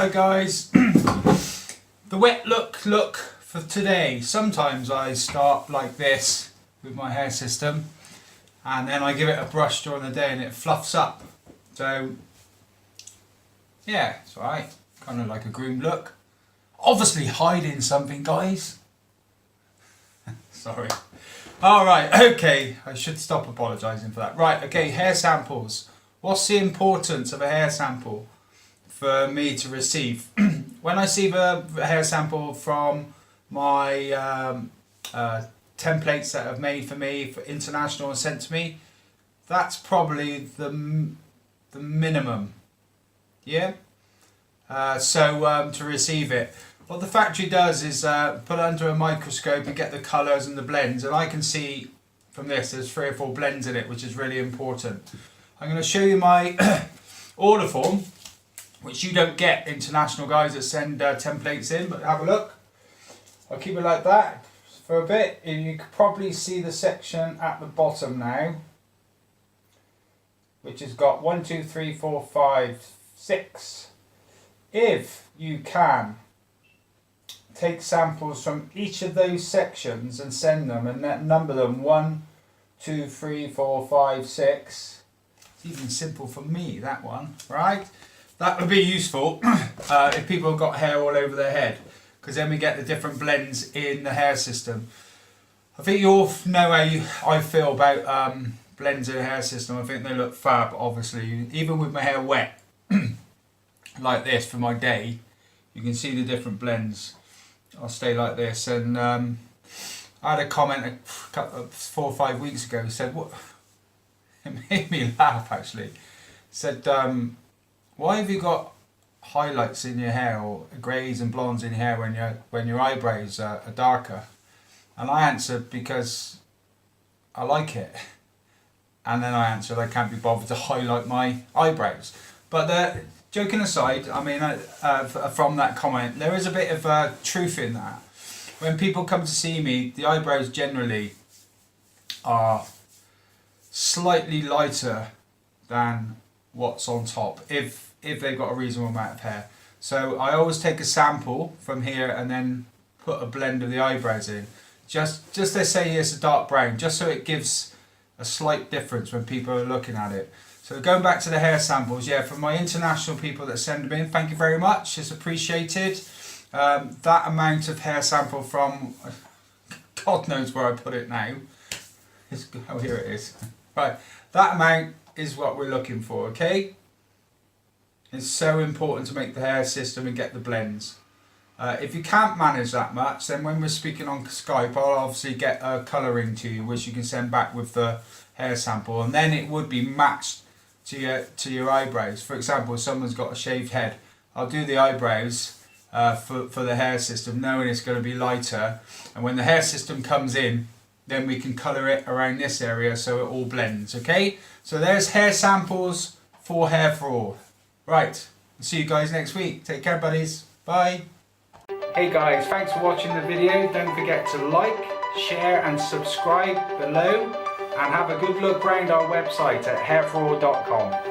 Hi guys, the wet look for today. Sometimes I start like this with my hair system and then I give it a brush during the day and it fluffs up. So yeah, it's alright, kind of like a groomed look. Obviously hiding something, guys. Sorry. Alright, okay, I should stop apologising for that. Right, okay, hair samples. What's the importance of a hair sample for me to receive? When I receive a hair sample from my templates that have made for me for international and sent to me, that's probably the minimum. Yeah. To receive it, what the factory does is put it under a microscope and get the colours and the blends, and I can see from this there's 3 or 4 blends in it, which is really important. I'm going to show you my order form, which you don't get international guys that send templates in, but have a look. I'll keep it like that for a bit, and you can probably see the section at the bottom now, which has got 1, 2, 3, 4, 5, 6. If you can take samples from each of those sections and send them and number them 1, 2, 3, 4, 5, 6. It's even simple for me, that one, right? That would be useful if people have got hair all over their head, because then we get the different blends in the hair system. I think you all know how I feel about blends in the hair system. I think they look fab, obviously. Even with my hair wet, like this for my day, you can see the different blends. I'll stay like this. And I had a comment 4 or 5 weeks ago. He said, "What?" It made me laugh actually. He said, "Why have you got highlights in your hair or greys and blondes in your hair when your eyebrows are darker?" And I answered, "Because I like it." And then I answered, "I can't be bothered to highlight my eyebrows." But joking aside, I mean, from that comment, there is a bit of truth in that. When people come to see me, the eyebrows generally are slightly lighter than what's on top, if they've got a reasonable amount of hair. So I always take a sample from here and then put a blend of the eyebrows in. Just they say it's a dark brown, just so it gives a slight difference when people are looking at it. So going back to the hair samples, yeah, from my international people that send them in, thank you very much, it's appreciated. That amount of hair sample from, God knows where I put it now. Oh, here it is. Right, that amount is what we're looking for, okay? It's so important to make the hair system and get the blends. If you can't manage that much, then when we're speaking on Skype, I'll obviously get a colouring to you, which you can send back with the hair sample, and then it would be matched to your eyebrows. For example, if someone's got a shaved head, I'll do the eyebrows for the hair system, knowing it's going to be lighter, and when the hair system comes in, then we can colour it around this area so it all blends, okay? So there's hair samples for Hair for All. Right, I'll see you guys next week. Take care, buddies. Bye. Hey guys, thanks for watching the video. Don't forget to like, share and subscribe below, and have a good look around our website at hairforall.com.